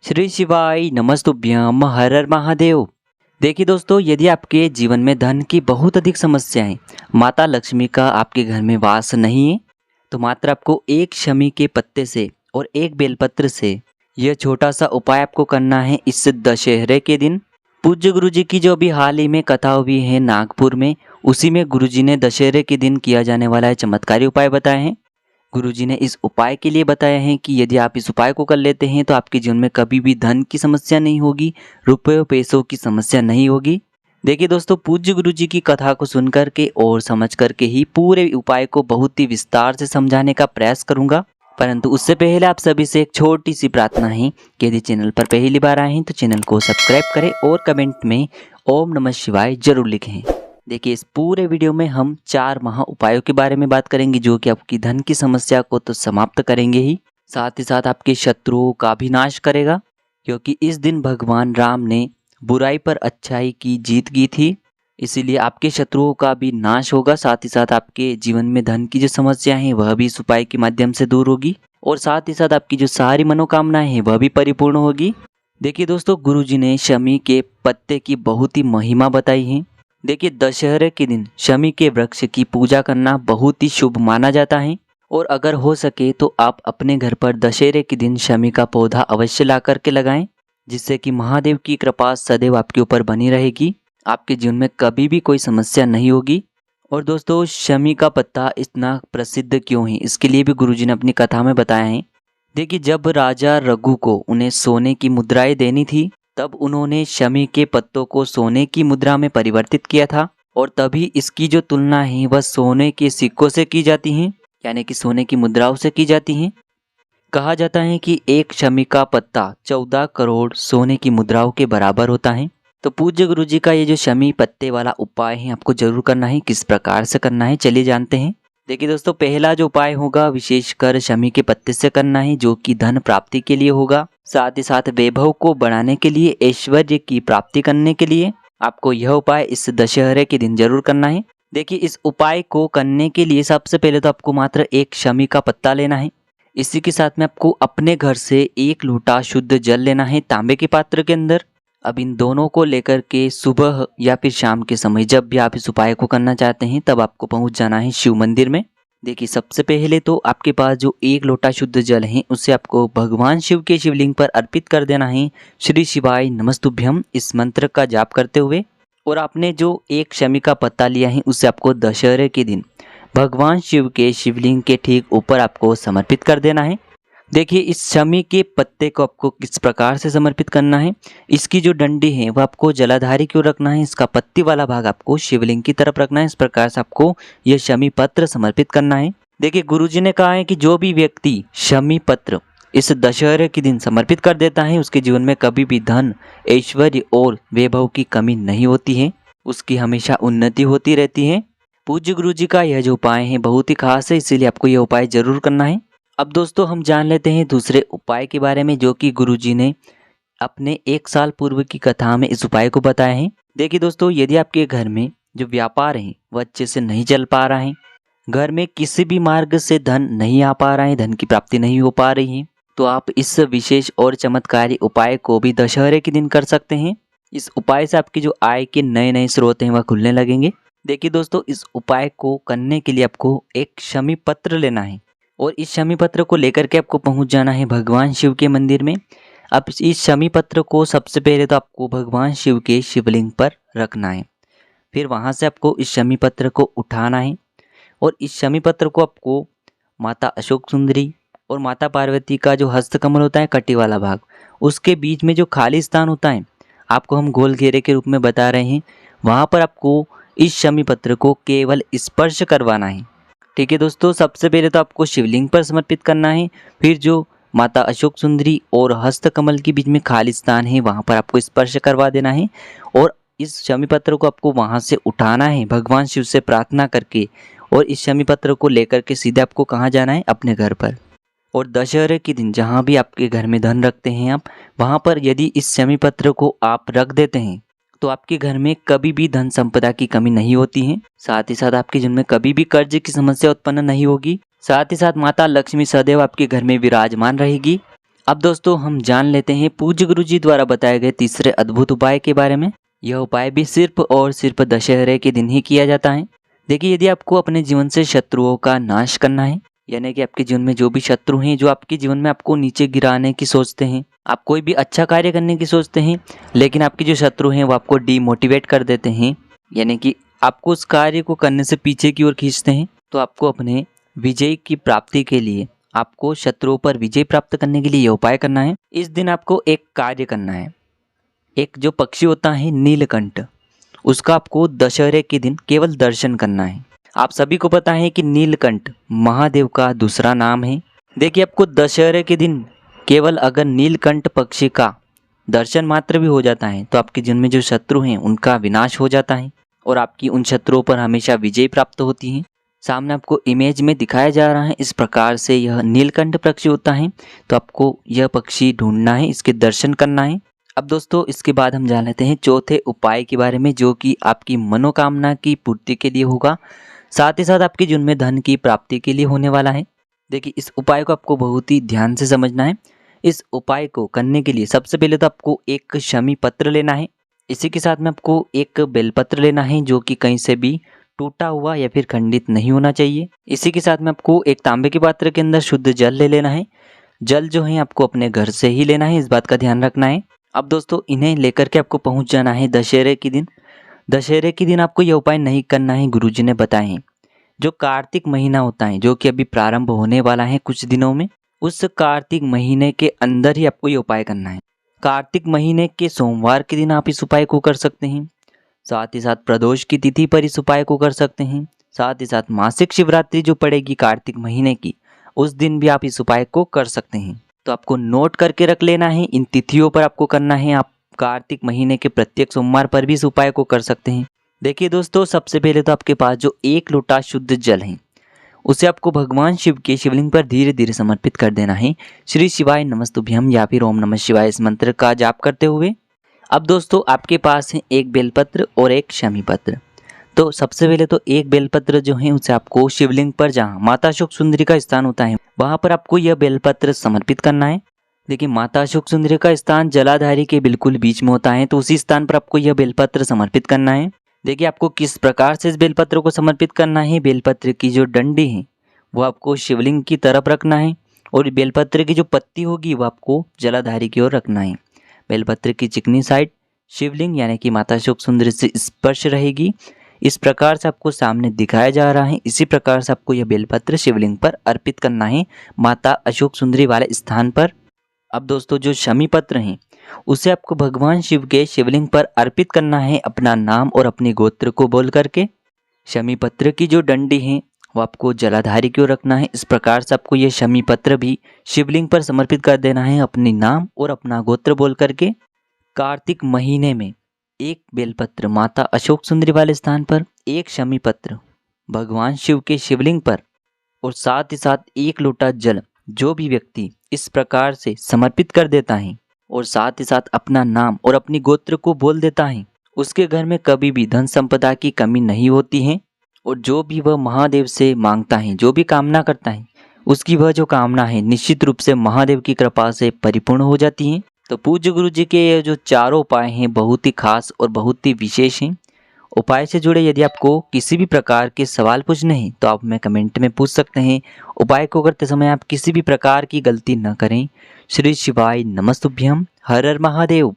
श्री शिवाय नमस्तुभ्यम हर हर महादेव। देखिए दोस्तों, यदि आपके जीवन में धन की बहुत अधिक समस्याएं, माता लक्ष्मी का आपके घर में वास नहीं है, तो मात्र आपको एक शमी के पत्ते से और एक बेलपत्र से यह छोटा सा उपाय आपको करना है इस दशहरे के दिन। पूज्य गुरु जी की जो अभी हाल ही में कथा हुई है नागपुर में, उसी में गुरु जी ने दशहरे के दिन किया जाने वाला है चमत्कारी उपाय बताए हैं। गुरुजी ने इस उपाय के लिए बताया है कि यदि आप इस उपाय को कर लेते हैं तो आपके जीवन में कभी भी धन की समस्या नहीं होगी, रुपये पैसों की समस्या नहीं होगी। देखिए दोस्तों, पूज्य गुरुजी की कथा को सुन करके और समझ करके ही पूरे उपाय को बहुत ही विस्तार से समझाने का प्रयास करूंगा। परंतु उससे पहले आप सभी से एक छोटी सी प्रार्थना है कि यदि चैनल पर पहली बार आए हैं तो चैनल को सब्सक्राइब करें और कमेंट में ओम नमः शिवाय जरूर लिखें। देखिए, इस पूरे वीडियो में हम 4 महा उपायों के बारे में बात करेंगे जो कि आपकी धन की समस्या को तो समाप्त करेंगे ही साथ आपके शत्रुओं का भी नाश करेगा, क्योंकि इस दिन भगवान राम ने बुराई पर अच्छाई की जीत की थी। इसीलिए आपके शत्रुओं का भी नाश होगा, साथ ही साथ आपके जीवन में धन की जो समस्या है वह भी इस उपाय के माध्यम से दूर होगी और साथ ही साथ आपकी जो सारी मनोकामनाएं हैं वह भी परिपूर्ण होगी। देखिए दोस्तों, गुरुजी ने शमी के पत्ते की बहुत ही महिमा बताई है। देखिए, दशहरे के दिन शमी के वृक्ष की पूजा करना बहुत ही शुभ माना जाता है और अगर हो सके तो आप अपने घर पर दशहरे के दिन शमी का पौधा अवश्य ला करके लगाएं, जिससे कि महादेव की कृपा सदैव आपके ऊपर बनी रहेगी। आपके जीवन में कभी भी कोई समस्या नहीं होगी। और दोस्तों, शमी का पत्ता इतना प्रसिद्ध क्यों है, इसके लिए भी गुरुजी ने अपनी कथा में बताया है। देखिए, जब राजा रघु को उन्हें सोने की मुद्राएं देनी थी, तब उन्होंने शमी के पत्तों को सोने की मुद्रा में परिवर्तित किया था और तभी इसकी जो तुलना है वह सोने के सिक्कों से की जाती है, यानी कि सोने की मुद्राओं से की जाती है। कहा जाता है कि एक शमी का पत्ता 14 करोड़ सोने की मुद्राओं के बराबर होता है। तो पूज्य गुरु जी का ये जो शमी पत्ते वाला उपाय है आपको जरूर करना है। किस प्रकार से करना है चलिए जानते हैं। देखिए दोस्तों, पहला जो उपाय होगा विशेषकर शमी के पत्ते से करना है, जो कि धन प्राप्ति के लिए होगा। साथ ही साथ वैभव को बढ़ाने के लिए, ऐश्वर्य की प्राप्ति करने के लिए आपको यह उपाय इस दशहरे के दिन जरूर करना है। देखिए, इस उपाय को करने के लिए सबसे पहले तो आपको मात्र एक शमी का पत्ता लेना है। इसी के साथ में आपको अपने घर से 1 लोटा शुद्ध जल लेना है तांबे के पात्र के अंदर। अब इन दोनों को लेकर के सुबह या फिर शाम के समय जब भी आप इस उपाय को करना चाहते हैं तब आपको पहुंच जाना है शिव मंदिर में। देखिए, सबसे पहले तो आपके पास जो 1 लोटा शुद्ध जल है उसे आपको भगवान शिव के शिवलिंग पर अर्पित कर देना है, श्री शिवाय नमस्तुभ्यम इस मंत्र का जाप करते हुए। और आपने जो एक शमी का पत्ता लिया है उसे आपको दशहरे के दिन भगवान शिव के शिवलिंग के ठीक ऊपर आपको समर्पित कर देना है। देखिए, इस शमी के पत्ते को आपको किस प्रकार से समर्पित करना है। इसकी जो डंडी है वह आपको जलाधारी की ओर रखना है, इसका पत्ती वाला भाग आपको शिवलिंग की तरफ रखना है। इस प्रकार से आपको यह शमी पत्र समर्पित करना है। देखिए, गुरुजी ने कहा है कि जो भी व्यक्ति शमी पत्र इस दशहरे के दिन समर्पित कर देता है उसके जीवन में कभी भी धन, ऐश्वर्य और वैभव की कमी नहीं होती है, उसकी हमेशा उन्नति होती रहती है। पूज्य गुरुजी का यह जो उपाय है बहुत ही खास है, इसीलिए आपको यह उपाय जरूर करना है। अब दोस्तों, हम जान लेते हैं दूसरे उपाय के बारे में, जो कि गुरुजी ने अपने 1 साल पूर्व की कथा में इस उपाय को बताया है। देखिए दोस्तों, यदि आपके घर में जो व्यापार है वह अच्छे से नहीं चल पा रहा है, घर में किसी भी मार्ग से धन नहीं आ पा रहा है, धन की प्राप्ति नहीं हो पा रही है, तो आप इस विशेष और चमत्कारी उपाय को भी दशहरे के दिन कर सकते हैं। इस उपाय से आपकी जो आय के नए नए स्रोत हैं वह खुलने लगेंगे। देखिए दोस्तों, इस उपाय को करने के लिए आपको एक शमी पत्र लेना है और इस शमी पत्र को लेकर के आपको पहुंच जाना है भगवान शिव के मंदिर में। अब इस शमी पत्र को सबसे पहले तो आपको भगवान शिव के शिवलिंग पर रखना है, फिर वहां से आपको इस शमी पत्र को उठाना है और इस शमी पत्र को आपको माता अशोक सुंदरी और माता पार्वती का जो हस्तकमल होता है कटी वाला भाग, उसके बीच में जो खाली स्थान होता है, आपको हम गोल घेरे के रूप में बता रहे हैं, वहाँ पर आपको इस शमी पत्र को केवल स्पर्श करवाना है। ठीक है दोस्तों, सबसे पहले तो आपको शिवलिंग पर समर्पित करना है, फिर जो माता अशोक सुंदरी और हस्तकमल के बीच में खाली स्थान है वहाँ पर आपको स्पर्श करवा देना है और इस शमी पत्र को आपको वहाँ से उठाना है भगवान शिव से प्रार्थना करके। और इस शमी पत्र को लेकर के सीधे आपको कहाँ जाना है, अपने घर पर। और दशहरे के दिन जहाँ भी आपके घर में धन रखते हैं आप, वहाँ पर यदि इस शमी पत्र को आप रख देते हैं तो आपके घर में कभी भी धन संपदा की कमी नहीं होती है। साथ ही साथ आपके जीवन में कभी भी कर्ज की समस्या उत्पन्न नहीं होगी। साथ ही साथ माता लक्ष्मी सदैव आपके घर में विराजमान रहेगी। अब दोस्तों हम जान लेते हैं पूज्य गुरु जी द्वारा बताए गए तीसरे अद्भुत उपाय के बारे में। यह उपाय भी सिर्फ और सिर्फ दशहरे के दिन ही किया जाता है। देखिए, यदि आपको अपने जीवन से शत्रुओं का नाश करना है, यानी कि आपके जीवन में जो भी शत्रु हैं जो आपके जीवन में आपको नीचे गिराने की सोचते हैं, आप कोई भी अच्छा कार्य करने की सोचते हैं लेकिन आपके जो शत्रु हैं वो आपको डीमोटिवेट कर देते हैं, यानी कि आपको उस कार्य को करने से पीछे की ओर खींचते हैं, तो आपको अपने विजय की प्राप्ति के लिए, आपको शत्रुओं पर विजय प्राप्त करने के लिए यह उपाय करना है। इस दिन आपको एक कार्य करना है। एक जो पक्षी होता है नीलकंठ, उसका आपको दशहरे के दिन केवल दर्शन करना है। आप सभी को पता है कि नीलकंठ महादेव का दूसरा नाम है। देखिए, आपको दशहरे के दिन केवल अगर नीलकंठ पक्षी का दर्शन मात्र भी हो जाता है तो आपके जीवन में जो शत्रु हैं उनका विनाश हो जाता है और आपकी उन शत्रुओं पर हमेशा विजय प्राप्त होती है। सामने आपको इमेज में दिखाया जा रहा है, इस प्रकार से यह नीलकंठ पक्षी होता है। तो आपको यह पक्षी ढूंढना है, इसके दर्शन करना है। अब दोस्तों इसके बाद हम जान लेते हैं चौथे उपाय के बारे में, जो कि आपकी मनोकामना की पूर्ति के लिए होगा, साथ ही साथ आपके जीवन में धन की प्राप्ति के लिए होने वाला है। देखिए, इस उपाय को आपको बहुत ही ध्यान से समझना है। इस उपाय को करने के लिए सबसे पहले तो आपको एक शमी पत्र लेना है। इसी के साथ में आपको एक बेलपत्र लेना है जो कि कहीं से भी टूटा हुआ या फिर खंडित नहीं होना चाहिए। इसी के साथ में आपको एक तांबे के पात्र के अंदर शुद्ध जल ले लेना है। जल जो है आपको अपने घर से ही लेना है, इस बात का ध्यान रखना है। अब दोस्तों इन्हें लेकर के आपको पहुंच जाना है दशहरे के दिन। दशहरे के दिन आपको यह उपाय नहीं करना है, गुरुजी ने बताए हैं। जो कार्तिक महीना होता है जो कि अभी प्रारंभ होने वाला है कुछ दिनों में, उस कार्तिक महीने के अंदर ही आपको ये उपाय करना है। कार्तिक महीने के सोमवार के दिन आप इस उपाय को कर सकते हैं। साथ ही साथ प्रदोष की तिथि पर इस उपाय को कर सकते हैं। साथ ही साथ मासिक शिवरात्रि जो पड़ेगी कार्तिक महीने की, उस दिन भी आप इस उपाय को कर सकते हैं। तो आपको नोट करके रख लेना है, इन तिथियों पर आपको करना है। आप कार्तिक महीने के प्रत्येक सोमवार पर भी इस उपाय को कर सकते हैं। देखिए दोस्तों, सबसे पहले तो आपके पास जो एक लोटा शुद्ध जल है उसे आपको भगवान शिव के शिवलिंग पर धीरे धीरे समर्पित कर देना है, श्री शिवाय नमस्तुभ्यम या फिर ओम नमः शिवाय इस मंत्र का जाप करते हुए। अब दोस्तों आपके पास है एक बेलपत्र और एक शमी पत्र। तो सबसे पहले तो एक बेलपत्र जो है उसे आपको शिवलिंग पर, जहाँ माता अशोक सुंदरी का स्थान होता है, वहाँ पर आपको यह बेलपत्र समर्पित करना है। देखिए, माता अशोक सुंदरी का स्थान जलाधारी के बिल्कुल बीच में होता है, तो उसी स्थान पर आपको यह बेलपत्र समर्पित करना है। देखिए, आपको किस प्रकार से इस बेलपत्र को समर्पित करना है। बेलपत्र की जो डंडी है वो आपको शिवलिंग की तरफ रखना है और बेलपत्र की जो पत्ती होगी वो आपको जलाधारी की ओर रखना है। बेलपत्र की चिकनी साइड शिवलिंग यानी कि माता अशोक सुंदरी से स्पर्श रहेगी। इस प्रकार से आपको सामने दिखाया जा रहा है। इसी प्रकार से आपको यह बेलपत्र शिवलिंग पर अर्पित करना है, माता अशोक सुंदरी वाले स्थान पर। अब दोस्तों जो शमी पत्र हैं उसे आपको भगवान शिव के शिवलिंग पर अर्पित करना है, अपना नाम और अपने गोत्र को बोल करके। शमी पत्र की जो डंडी है वो आपको जलाधारी की ओर रखना है। इस प्रकार से आपको ये शमी पत्र भी शिवलिंग पर समर्पित कर देना है, अपने नाम और अपना गोत्र बोल करके। कार्तिक महीने में एक बेलपत्र माता अशोक सुंदरी वाले स्थान पर, एक शमी पत्र भगवान शिव के शिवलिंग पर और साथ ही साथ एक लोटा जल जो भी व्यक्ति इस प्रकार से समर्पित कर देता है और साथ ही साथ अपना नाम और अपनी गोत्र को बोल देता है, उसके घर में कभी भी धन संपदा की कमी नहीं होती है। और जो भी वह महादेव से मांगता है, जो भी कामना करता है, उसकी वह जो कामना है निश्चित रूप से महादेव की कृपा से परिपूर्ण हो जाती है। तो पूज्य गुरु जी के ये जो चारों उपाय हैं बहुत ही खास और बहुत ही विशेष हैं। उपाय से जुड़े यदि आपको किसी भी प्रकार के सवाल पूछने हैं तो आप हमें कमेंट में पूछ सकते हैं। उपाय को करते समय आप किसी भी प्रकार की गलती न करें। श्री शिवाय नमस्तुभ्यम। हर हर महादेव।